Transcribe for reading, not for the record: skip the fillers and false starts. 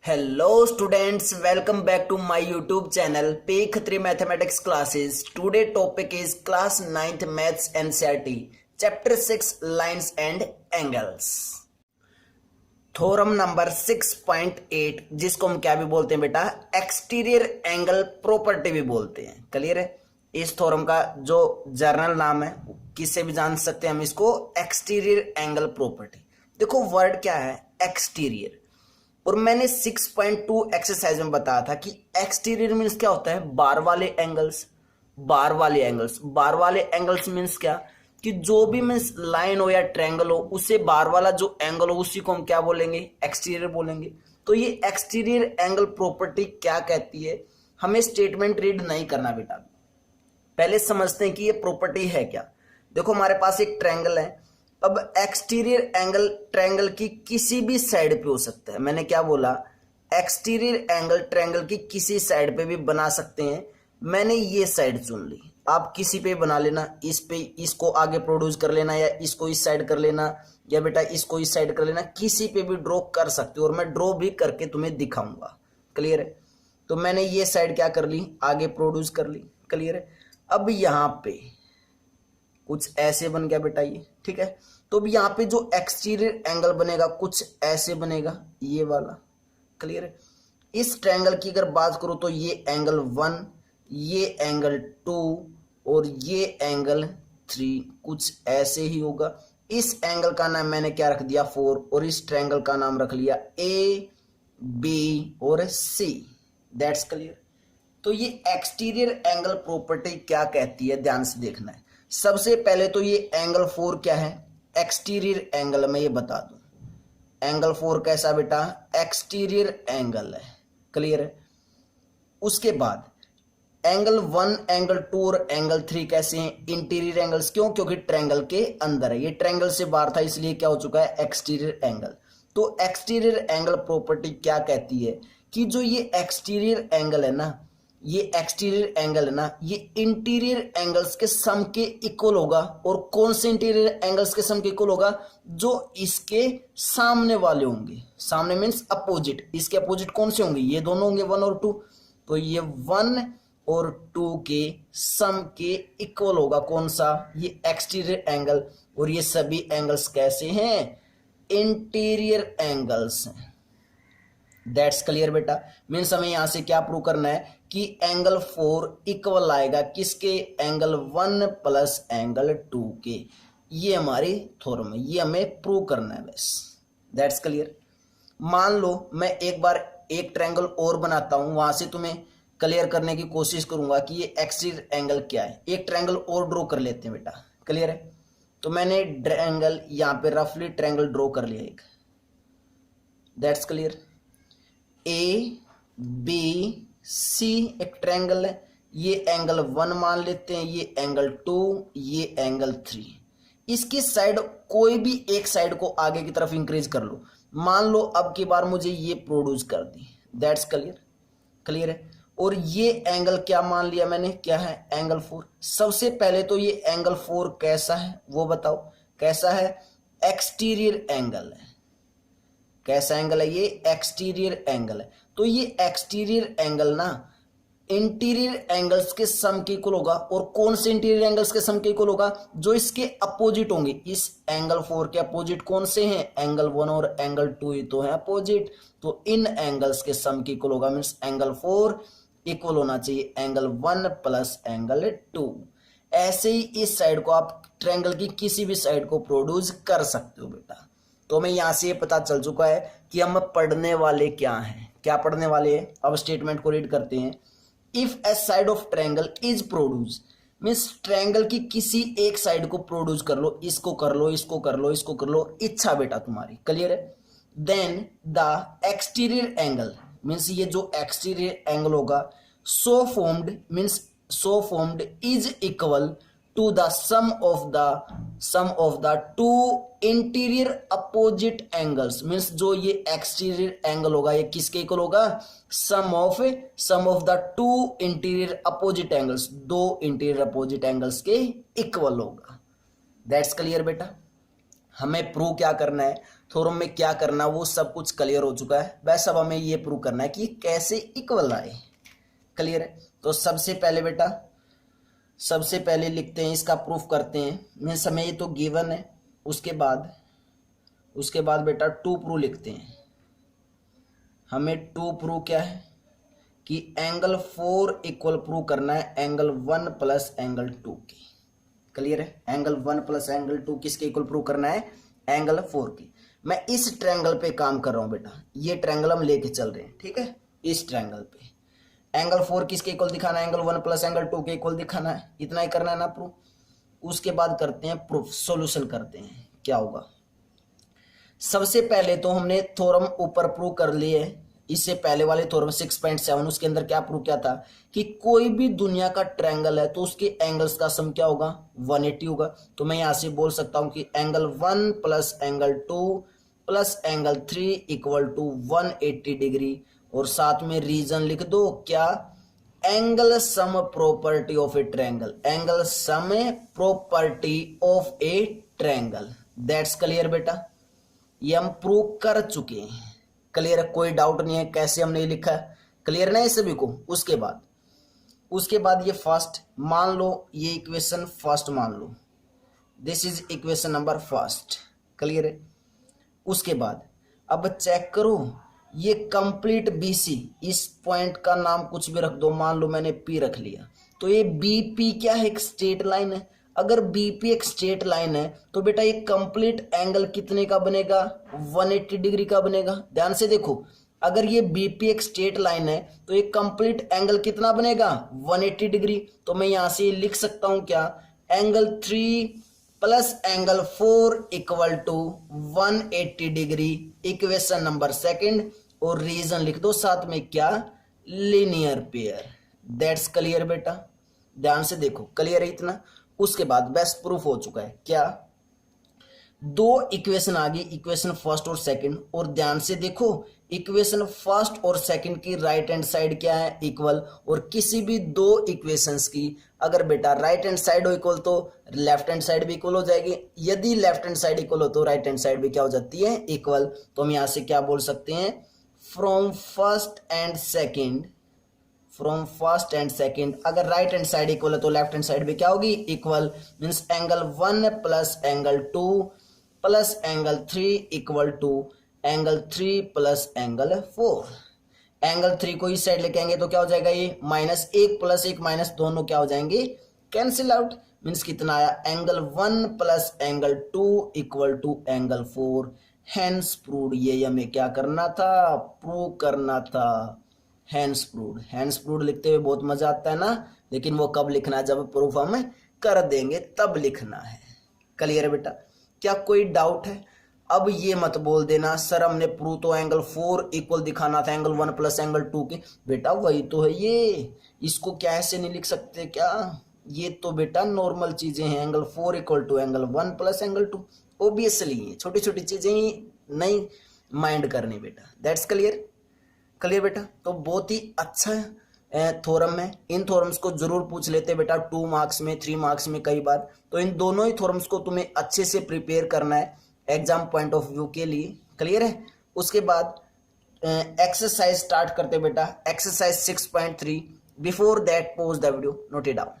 Hello students, welcome back to my YouTube channel P Khatri Mathematics Classes. Today topic is class 9th Maths NCERT, chapter 6 Lines and Angles. Theorem number 6.8 जिसको हम क्या भी बोलते हैं बेटा, exterior angle property भी बोलते हैं। क्लियर है? इस थ्योरम का जो जर्नल नाम है किससे भी जान सकते हैं हम इसको, एक्सटीरियर एंगल प्रॉपर्टी। देखो वर्ड क्या है, एक्सटीरियर। और मैंने 6.2 एक्सरसाइज में बताया था कि एक्सटीरियर मीन्स क्या होता है, बार वाले एंगल्स। बार वाले एंगल्स, बार वाले एंगल्स मीन्स क्या कि जो भी मीन्स लाइन हो या ट्रायंगल हो, उससे बार वाला जो एंगल हो उसी को हम क्या बोलेंगे, एक्सटीरियर बोलेंगे। तो ये एक्सटीरियर एंगल प्रॉपर्टी क्या कहती है, हमें स्टेटमेंट रीड नहीं करना बेटा, पहले समझते हैं कि ये प्रॉपर्टी है क्या। देखो हमारे पास एक ट्रायंगल है, अब एक्सटीरियर एंगल ट्रायंगल की किसी भी साइड पे हो सकता है। मैंने क्या बोला, एक्सटीरियर एंगल ट्रायंगल की किसी साइड पे भी बना सकते हैं। मैंने ये साइड चुन ली, आप किसी पे बना लेना, इस पे इसको आगे प्रोड्यूस कर लेना, या इसको इस साइड कर लेना, या बेटा इसको इस साइड कर लेना, किसी पे भी ड्रॉ कर सकते हो और मैं ड्रॉ भी करके तुम्हें दिखाऊंगा। क्लियर है? तो मैंने ये साइड क्या कर ली, आगे प्रोड्यूस कर ली। क्लियर है? अब यहाँ पे कुछ ऐसे बन गया बेटा ये, ठीक है। तो अब यहाँ पे जो एक्सटीरियर एंगल बनेगा कुछ ऐसे बनेगा, ये वाला। क्लियर है? इस ट्रायंगल की अगर बात करूं तो ये एंगल 1, ये एंगल 2 और ये एंगल 3 कुछ ऐसे ही होगा। इस एंगल का नाम मैंने क्या रख दिया, 4, और इस ट्रायंगल का नाम रख लिया ए, बी और सी। That's clear. तो ये एक्सटीरियर एंगल प्रॉपर्टी क्या कहती है, ध्यान से देखना है। सबसे पहले तो ये एंगल 4 क्या है, एक्सटीरियर एंगल। मैं ये बता दूं एंगल 4 कैसा बेटा, एक्सटीरियर एंगल है। क्लियर है? उसके बाद एंगल 1, एंगल 2 और एंगल 3 कैसे हैं, इंटीरियर एंगल्स। क्यों? क्योंकि ट्रायंगल के अंदर है, ये ट्रायंगल से बाहर था इसलिए क्या हो चुका है, एक्सटीरियर एंगल। तो एक्सटीरियर एंगल प्रॉपर्टी क्या कहती है कि जो ये एक्सटीरियर एंगल है ना, ये एक्सटीरियर एंगल है ना, ये इंटीरियर एंगल्स के सम के इक्वल होगा। और कौन से इंटीरियर एंगल्स के सम के इक्वल होगा, जो इसके सामने वाले होंगे। सामने मीन्स अपोजिट, इसके अपोजिट कौन से होंगे, ये दोनों होंगे 1 और 2। तो ये 1 और 2 के सम के इक्वल होगा कौन सा, ये एक्सटीरियर एंगल। और ये सभी एंगल्स कैसे हैं, इंटीरियर एंगल्स हैं। दैट्स क्लियर बेटा। मीन्स हमें यहां से क्या प्रूव करना है कि एंगल 4 इक्वल आएगा किसके, एंगल 1 प्लस एंगल 2 के। ये हमारी थ्योरम है, ये हमें प्रूव करना है बस। That's clear. मान लो मैं एक बार एक ट्रायंगल और बनाता हूं, वहां से तुम्हें क्लियर करने की कोशिश करूंगा कि ये एक्सटीरियर एंगल क्या है। एक ट्रायंगल और ड्रॉ कर लेते हैं बेटा। क्लियर है? तो मैंने ट्रायंगल यहां पे रफली ट्रायंगल ड्रॉ कर लिया एक। That's clear. ए, बी, सी एक ट्रायंगल है, ये एंगल 1 मान लेते हैं, ये एंगल 2, ये एंगल 3। इसकी साइड कोई भी एक साइड को आगे की तरफ इंक्रीज कर लो। मान लो अब की बार मुझे ये प्रोड्यूस कर दी। That's clear. क्लियर है? और ये एंगल क्या मान लिया मैंने, क्या है, एंगल 4। सबसे पहले तो ये एंगल 4 कैसा है वो बताओ, कैसा है, एक्सटीरियर एंगल है। कैसा एंगल है ये, एक्सटीरियर एंगल है। तो ये एक्सटीरियर एंगल ना इंटीरियर एंगल्स के सम के इक्वल होगा। और कौन से इंटीरियर एंगल्स के सम के इक्वल होगा, जो इसके अपोजिट होंगे। इस एंगल 4 के अपोजिट कौन से हैं, एंगल 1 और एंगल 2 ही तो है अपोजिट। तो इन एंगल्स के सम के इक्वल होगा, मीन्स एंगल 4 इक्वल होना चाहिए एंगल 1 प्लस एंगल 2। ऐसे ही इस साइड को आप ट्रायंगल की किसी भी साइड को प्रोड्यूस कर सकते हो बेटा। तो हमें यहां से ये पता चल चुका है कि हम पढ़ने वाले क्या हैं, क्या पढ़ने वाले हैं। अब स्टेटमेंट को रीड करते हैं। If A side of triangle is produce, means triangle की किसी एक साइड को प्रोड्यूस कर लो, इसको कर लो, इसको कर लो, इसको कर लो, इच्छा बेटा तुम्हारी। क्लियर है? Then the exterior angle, means ये जो एक्सटीरियर एंगल होगा, so formed means so formed is equal to the sum of the two interior opposite angles. Means जो ये एक्सटीरियर एंगल होगा ये किसके इक्वल होगा, sum of the two interior opposite angles, दो इंटीरियर अपोजिट एंगल्स के equal होगा। That's clear बेटा। हमें प्रूव क्या करना है, थ्योरम में क्या करना है, वो सब कुछ क्लियर हो चुका है। बस अब हमें ये प्रूव करना है कि कैसे इक्वल आए। क्लियर है? तो सबसे पहले बेटा, सबसे पहले लिखते हैं, इसका प्रूफ करते हैं। मीन्स हमें ये तो गिवन है। उसके बाद बेटा टू प्रूव लिखते हैं। हमें टू प्रूव क्या है कि एंगल 4 इक्वल प्रूव करना है एंगल 1 प्लस एंगल 2 की। क्लियर है? एंगल 1 प्लस एंगल 2 किसके इक्वल प्रूव करना है? एंगल 4 की। मैं इस ट्रायंगल पे काम कर रहा हूं बेटा, ये ट्रायंगल हम लेके चल रहे हैं, ठीक है? इस ट्रायंगल पे एंगल 4 किसके इक्वल दिखाना है? एंगल 1 प्लस एंगल 2 के इक्वल दिखाना है। इतना ही करना है ना प्रूफ। उसके बाद करते हैं प्रूफ, सॉल्यूशन करते हैं। क्या होगा? सबसे पहले तो हमने थ्योरम ऊपर प्रूव कर लिए, इससे पहले वाले थ्योरम 6.7, उसके अंदर क्या प्रूव किया था कि कोई भी दुनिया का ट्रायंगल है तो उसके एंगल्स का सम क्या होगा? 180 होगा। तो मैं यहां से बोल सकता हूं कि angle 1 plus angle 2 plus angle 3 equal to 180 degree. और साथ में रीजन लिख दो, क्या? Angle sum property of a triangle. Angle sum property of a triangle. That's clear बेटा? ये हम प्रूव कर चुके हैं। क्लियर है? कोई डाउट नहीं है कैसे हमने लिखा है? क्लियर नहीं है सभी को? उसके बाद ये फर्स्ट मान लो, ये इक्वेशन फर्स्ट मान लो, this is equation number first. Clear है? उसके बाद अब चेक करो, ये कंप्लीट बीसी, इस पॉइंट का नाम कुछ भी रख दो, मान लो मैंने पी रख लिया, तो ये बीपी क्या है? एक स्ट्रेट लाइन है। अगर बीपी एक स्ट्रेट लाइन है तो बेटा ये कंप्लीट एंगल कितने का बनेगा? 180 डिग्री का बनेगा। ध्यान से देखो, अगर ये बीपी एक स्ट्रेट लाइन है तो ये कंप्लीट एंगल कितना बनेगा? 180 डिग्री। तो मैं यहां से लिख सकता हूं क्या? Angle 3 plus angle 4 equal to 180 degree. Equation number second. और रीजन लिख दो साथ में, क्या? Linear pair. दैट्स क्लियर बेटा? ध्यान से देखो, क्लियर है इतना? उसके बाद बेस्ट प्रूफ हो चुका है। क्या? दो इक्वेशन आ गई, इक्वेशन फर्स्ट और सेकंड। और ध्यान से देखो, इक्वेशन फर्स्ट और सेकंड की राइट हैंड साइड क्या है? इक्वल। और किसी भी दो इक्वेशंस की अगर बेटा राइट हैंड साइड हो इक्वल तो लेफ्ट हैंड साइड भी इक्वल हो जाएगी। यदि लेफ्ट हैंड साइड इक्वल हो तो राइट हैंड साइड भी क्या हो जाती है? इक्वल। तो हम यहां से क्या बोल सकते हैं? फ्रॉम फर्स्ट एंड सेकंड अगर राइट हैंड साइड इक्वल है तो लेफ्ट हैंड साइड भी क्या होगी? Equal. Means angle 1 plus angle 2 plus angle 3 equal to angle 3 plus angle 4। Angle 3 को इस साइड लेके आएंगे तो क्या हो जाएगा? ये -1 प्लस 1 माइनस दोनों क्या हो जाएंगे? Cancel out. मींस कितना आया? Angle 1 plus angle 2 equal to angle 4। Hence proved. ये हमें क्या करना था? प्रूव करना था। हैंस प्रूव्ड लिखते हुए बहुत मजा आता है ना, लेकिन वो कब लिखना है? जब प्रूफ हम कर देंगे तब लिखना है। क्लियर है बेटा? क्या कोई डाउट है? अब ये मत बोल देना सर हमने प्रूव तो एंगल 4 इक्वल दिखाना था एंगल 1 प्लस एंगल 2 के। बेटा वही तो है ये, इसको क्या ऐसे नहीं लिख सकते क्या? ये तो बेटा नॉर्मल चीजें हैं। Angle 4 equal to angle 1 plus angle 2 obviously छोटी छोटी चीजें ही नहीं माइंड करनी बेटा। That's clear? क्लियर बेटा? तो बहुत ही अच्छा थ्योरम है। इन थ्योरम्स को जरूर पूछ लेते बेटा 2 मार्क्स में, 3 मार्क्स में कई बार। तो इन दोनों ही थ्योरम्स को तुम्हें अच्छे से प्रिपेयर करना है एग्जाम पॉइंट ऑफ व्यू के लिए। क्लियर है? उसके बाद एक्सरसाइज स्टार्ट करते बेटा। Exercise 6.3। Before that pause the video, note it down.